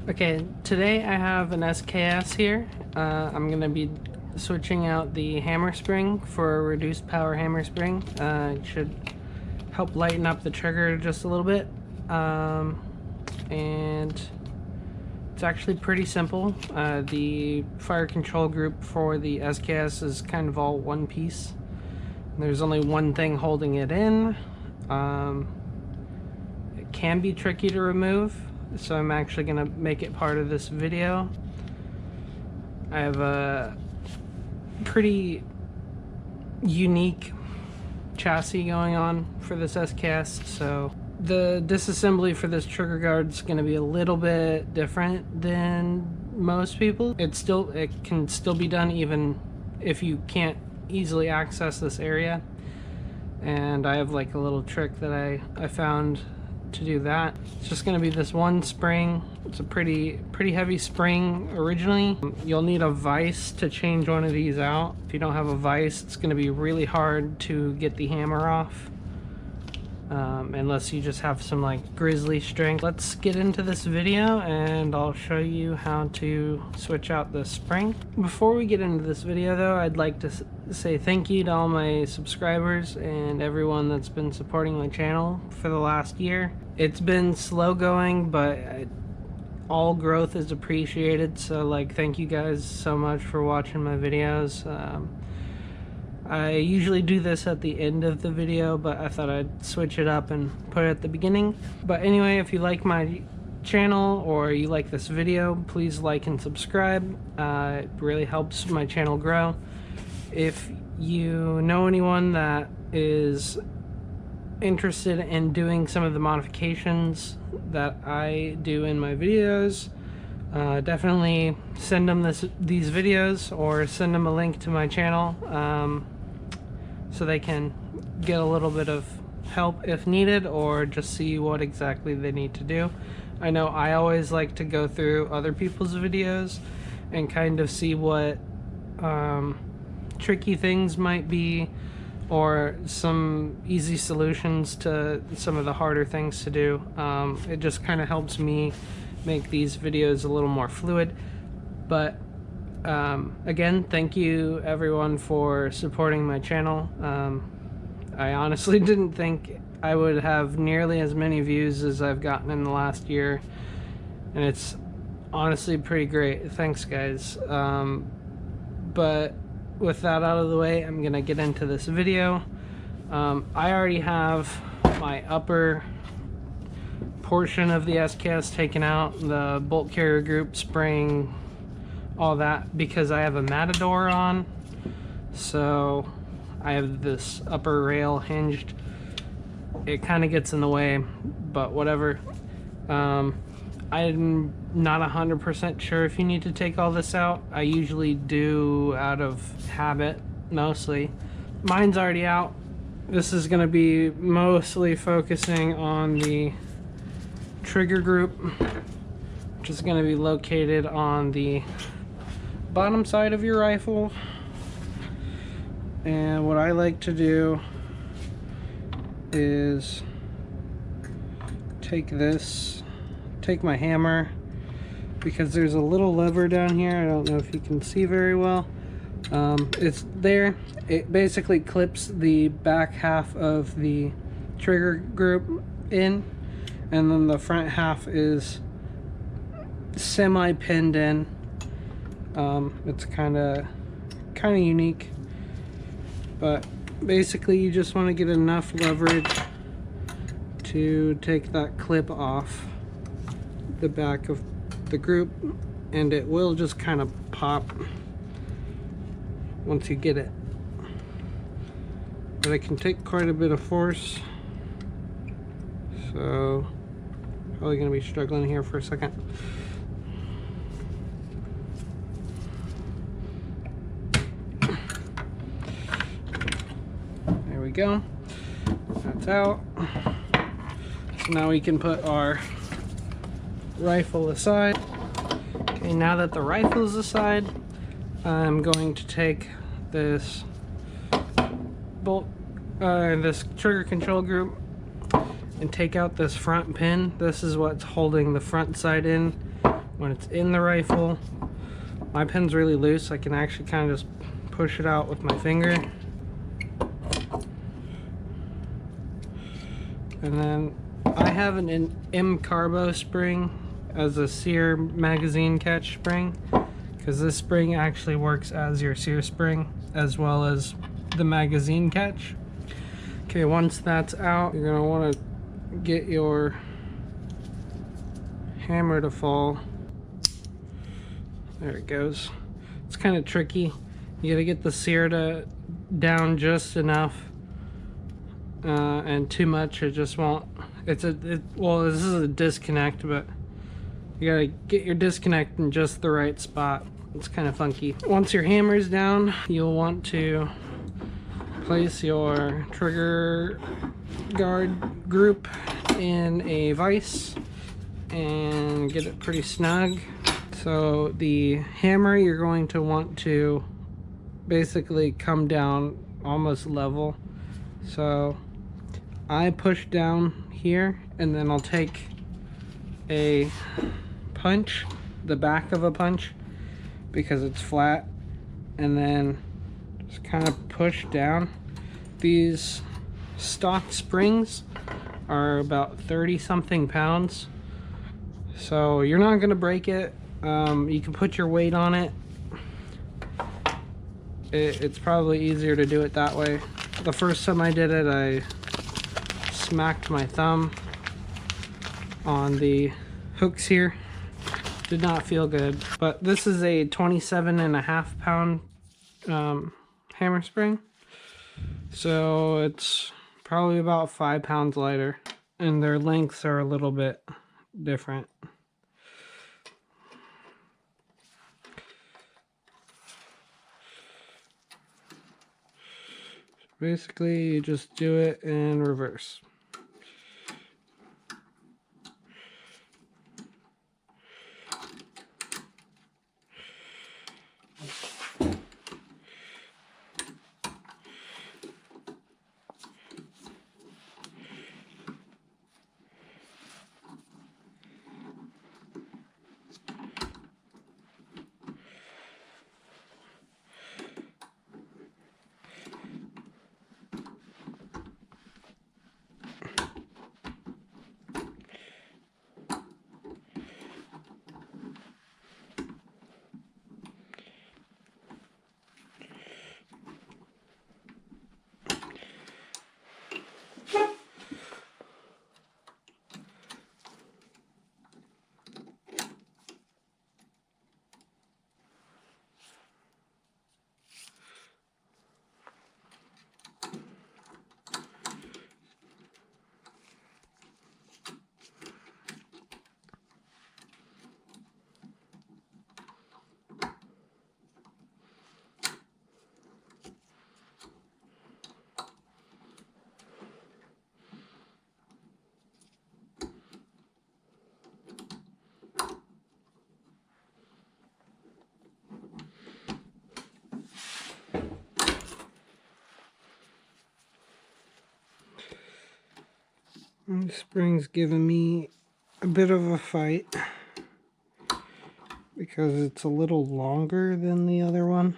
Okay, today I have an SKS here. I'm going to be switching out the hammer spring for a reduced power hammer spring. It should help lighten up the trigger just a little bit. And it's actually pretty simple. The fire control group for the SKS is kind of all one piece. There's only one thing holding it in. It can be tricky to remove, so I'm actually going to make it part of this video. I have a pretty unique chassis going on for this SKS, so the disassembly for this trigger guard is going to be a little bit different than most people. It can still be done even if you can't easily access this area, and I have like a little trick that I found to do that. It's just going to be this one spring. It's a pretty heavy spring originally. You'll need a vise to change one of these out. If you don't have a vise, it's going to be really hard to get the hammer off, unless you just have some like grizzly strength. Let's get into this video and I'll show you how to switch out the spring. Before we get into this video though, I'd like to say thank you to all my subscribers and everyone that's been supporting my channel for the last year. It's been slow going, but all growth is appreciated, so like thank you guys so much for watching my videos. I usually do this at the end of the video, but I thought I'd switch it up and put it at the beginning. But anyway, if you like my channel or you like this video, please like and subscribe. It really helps my channel grow. If you know anyone that is interested in doing some of the modifications that I do in my videos, definitely send them these videos or send them a link to my channel, so they can get a little bit of help if needed, or just see what exactly they need to do. I know I always like to go through other people's videos and kind of see what tricky things might be, or some easy solutions to some of the harder things to do. It just kind of helps me make these videos a little more fluid. But again, thank you everyone for supporting my channel. I honestly didn't think I would have nearly as many views as I've gotten in the last year, and it's honestly pretty great. Thanks guys. But with that out of the way, I'm gonna get into this video. I already have my upper portion of the SKS taken out, the bolt carrier group, spring, all that, because I have a Matador on, so I have this upper rail hinged. It kind of gets in the way, but whatever. I'm not 100% sure if you need to take all this out. I usually do out of habit, mostly. Mine's already out. This is going to be mostly focusing on the trigger group, which is going to be located on the bottom side of your rifle. And what I like to do is take my hammer, because there's a little lever down here. I don't know if you can see very well. It's there. It basically clips the back half of the trigger group in, and then the front half is semi pinned in. It's kind of unique, but basically you just want to get enough leverage to take that clip off the back of the group, and it will just kind of pop once you get it. But it can take quite a bit of force, so probably going to be struggling here for a second. There we go. That's out. So now we can put our rifle aside. Okay, now that the rifle is aside, I'm going to take this this trigger control group and take out this front pin. This is what's holding the front side in when it's in the rifle. My pen's really loose. I can actually kind of just push it out with my finger. And then I have an M Carbo spring as a sear magazine catch spring, because this spring actually works as your sear spring as well as the magazine catch. Okay, once that's out, you're gonna want to get your hammer to fall. There it goes. It's kind of tricky. You gotta get the sear down just enough, and too much it just won't. Well, this is a disconnect, but you gotta get your disconnect in just the right spot. It's kind of funky. Once your hammer's down, you'll want to place your trigger guard group in a vise and get it pretty snug. So the hammer, you're going to want to basically come down almost level. So I push down here, and then I'll take a punch, the back of a punch, because it's flat, and then just kind of push down. These stock springs are about 30 something pounds, so you're not going to break it. You can put your weight on it. It's probably easier to do it that way. The first time I did it, I smacked my thumb on the hooks here. Did not feel good. But this is a 27.5 pound hammer spring, so it's probably about 5 pounds lighter, and their lengths are a little bit different. Basically, you just do it in reverse. And the spring's giving me a bit of a fight because it's a little longer than the other one.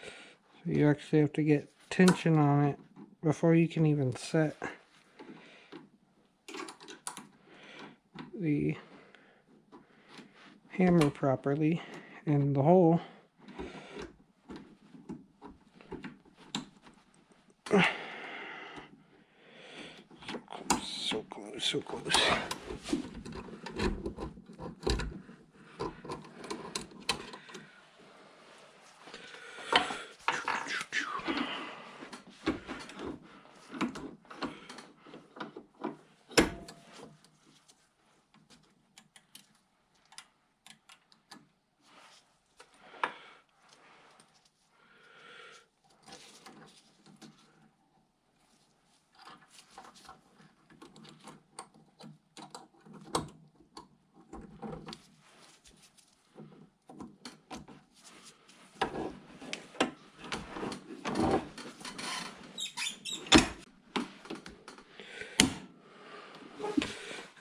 So you actually have to get tension on it before you can even set the hammer properly in the hole. So close.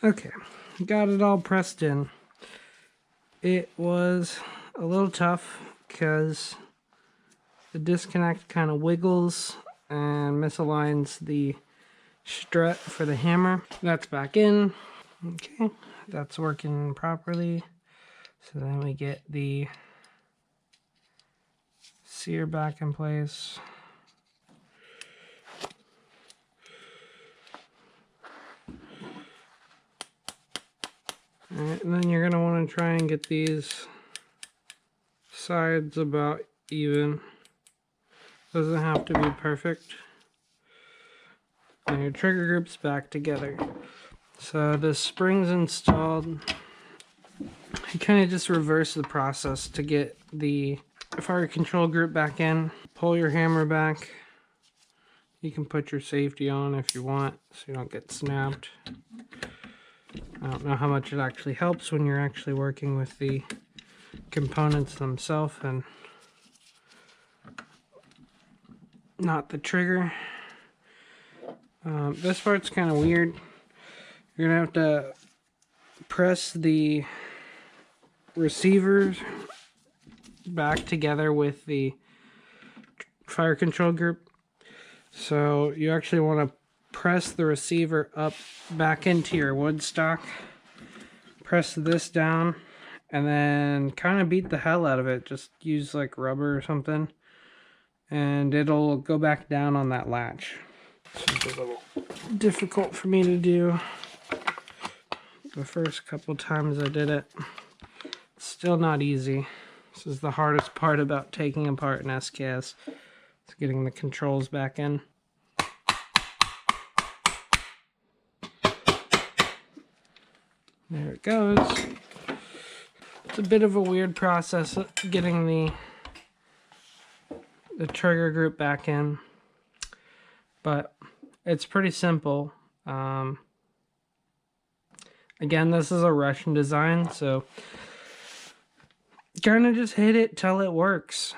Okay, got it all pressed in. It was a little tough because the disconnect kind of wiggles and misaligns the strut for the hammer. That's back in. Okay, that's working properly. So then we get the sear back in place. Alright, and then you're going to want to try and get these sides about even. Doesn't have to be perfect. And your trigger group's back together. So the spring's installed. You kind of just reverse the process to get the fire control group back in. Pull your hammer back. You can put your safety on if you want so you don't get snapped. I don't know how much it actually helps when you're actually working with the components themselves and not the trigger. This part's kind of weird. You're gonna have to press the receivers back together with the fire control group. So you actually want to press the receiver up back into your wood stock. Press this down and then kind of beat the hell out of it. Just use like rubber or something and it'll go back down on that latch. It's a little difficult for me to do the first couple times I did it. It's still not easy. This is the hardest part about taking apart an SKS. It's getting the controls back in. There it goes. It's a bit of a weird process getting the trigger group back in, but it's pretty simple. Again, this is a Russian design, so kind of just hit it till it works.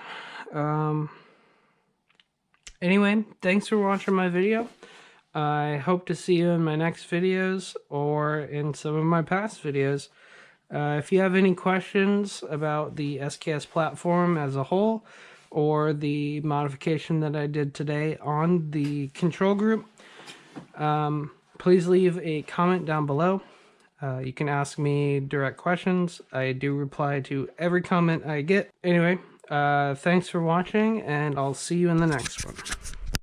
Anyway, thanks for watching my video. I hope to see you in my next videos or in some of my past videos. If you have any questions about the SKS platform as a whole or the modification that I did today on the control group, please leave a comment down below. You can ask me direct questions. I do reply to every comment I get. Anyway, thanks for watching, and I'll see you in the next one.